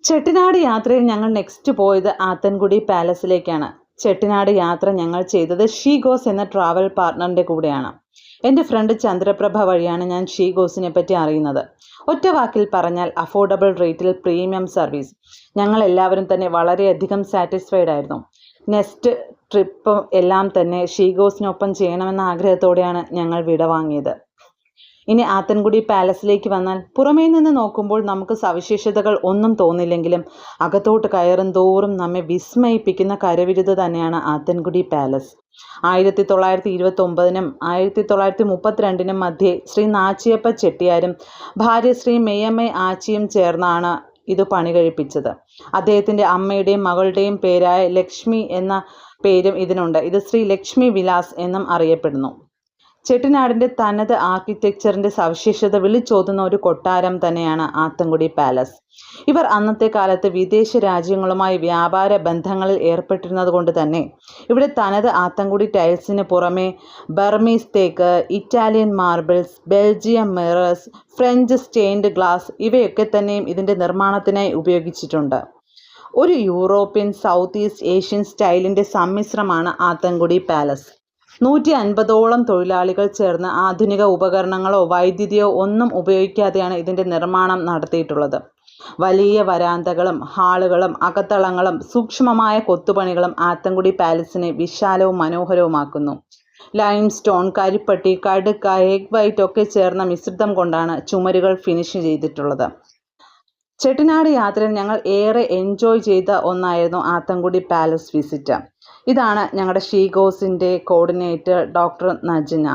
ചെട്ടിനാട് യാത്രയിൽ ഞങ്ങൾ നെക്സ്റ്റ് പോയത് ആത്തൻകുടി പാലസിലേക്കാണ്. ചെട്ടിനാട് യാത്ര ഞങ്ങൾ ചെയ്തത് ഷീ ഗോസ് എന്ന ട്രാവൽ പാർട്ട്ണറിൻ്റെ കൂടെയാണ്. എൻ്റെ ഫ്രണ്ട് ചന്ദ്രപ്രഭ വഴിയാണ് ഞാൻ ഷീ ഗോസിനെ പറ്റി അറിയുന്നത്. ഒറ്റ വാക്കിൽ പറഞ്ഞാൽ അഫോർഡബിൾ റേറ്റിൽ പ്രീമിയം സർവീസ്. ഞങ്ങൾ എല്ലാവരും തന്നെ വളരെയധികം സാറ്റിസ്ഫൈഡ് ആയിരുന്നു. നെക്സ്റ്റ് ട്രിപ്പ് എല്ലാം തന്നെ ഷീ ഗോസിനൊപ്പം ചെയ്യണമെന്ന ആഗ്രഹത്തോടെയാണ് ഞങ്ങൾ വിടവാങ്ങിയത്. ഇനി ആത്തൻകുടി പാലസിലേക്ക് വന്നാൽ പുറമേ നിന്ന് നോക്കുമ്പോൾ നമുക്ക് സവിശേഷതകൾ ഒന്നും തോന്നില്ലെങ്കിലും അകത്തോട്ട് കയറും തോറും നമ്മെ വിസ്മയിപ്പിക്കുന്ന കരവിരുത് തന്നെയാണ് ആത്തൻകുടി പാലസ്. 1929 1932 മധ്യേ ശ്രീ നാച്ചിയപ്പ ചെട്ടിയാരും ഭാര്യ ശ്രീ മെയ്യമ്മ ആച്ചിയും ചേർന്നാണ് ഇത് പണി കഴിപ്പിച്ചത്. അദ്ദേഹത്തിൻ്റെ അമ്മയുടെയും മകളുടെയും പേരായ ലക്ഷ്മി എന്ന പേരും ഇതിനുണ്ട്. ഇത് ശ്രീ ലക്ഷ്മി വിലാസ് എന്നും അറിയപ്പെടുന്നു. ചെട്ടിനാടിൻ്റെ തനത് ആർക്കിടെക്ചറിൻ്റെ സവിശേഷത വിളിച്ചോതുന്ന ഒരു കൊട്ടാരം തന്നെയാണ് ആത്തൻകുടി പാലസ്. ഇവർ അന്നത്തെ കാലത്ത് വിദേശ രാജ്യങ്ങളുമായി വ്യാപാര ബന്ധങ്ങളിൽ ഏർപ്പെട്ടിരുന്നത് കൊണ്ട് തന്നെ ഇവിടെ തനത് ആത്തൻകുടി ടൈൽസിന് പുറമെ ബർമീസ് തേക്ക്, Italian marbles, Belgium mirrors, French stained glass ഇവയൊക്കെ തന്നെയും ഇതിൻ്റെ നിർമ്മാണത്തിനായി ഉപയോഗിച്ചിട്ടുണ്ട്. ഒരു യൂറോപ്യൻ സൗത്ത് ഈസ്റ്റ് ഏഷ്യൻ സ്റ്റൈലിൻ്റെ സമ്മിശ്രമാണ് ആത്തൻകുടി പാലസ്. 150ഓളം തൊഴിലാളികൾ ചേർന്ന് ആധുനിക ഉപകരണങ്ങളോ വൈദ്യുതിയോ ഒന്നും ഉപയോഗിക്കാതെയാണ് ഇതിൻ്റെ നിർമ്മാണം നടത്തിയിട്ടുള്ളത്. വലിയ വരാന്തകളും ഹാളുകളും അകത്തളങ്ങളും സൂക്ഷ്മമായ കൊത്തുപണികളും ആത്തൻകുടി പാലസിനെ വിശാലവും മനോഹരവുമാക്കുന്നു. ലൈം സ്റ്റോൺ, കരിപ്പട്ടി, കടുക്ക, എഗ് വൈറ്റ് ഒക്കെ ചേർന്ന മിശ്രിതം കൊണ്ടാണ് ചുമരുകൾ ഫിനിഷ് ചെയ്തിട്ടുള്ളത്. ചെട്ടിനാട് യാത്രയിൽ ഞങ്ങൾ ഏറെ എൻജോയ് ചെയ്ത ഒന്നായിരുന്നു ആത്തൻകുടി പാലസ് വിസിറ്റ്. ഇതാണ് ഞങ്ങളുടെ ഷീ ഗോസിൻ്റെ കോർഡിനേറ്റർ ഡോക്ടർ നജ്ന.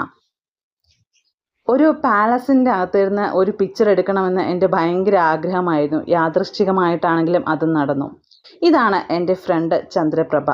ഒരു പാലസിൻ്റെ അകത്തിരുന്ന് ഒരു പിക്ചർ എടുക്കണമെന്ന് എൻ്റെ ഭയങ്കര ആഗ്രഹമായിരുന്നു. യാദൃശ്ചികമായിട്ടാണെങ്കിലും അത് നടന്നു. ഇതാണ് എൻ്റെ ഫ്രണ്ട് ചന്ദ്രപ്രഭ.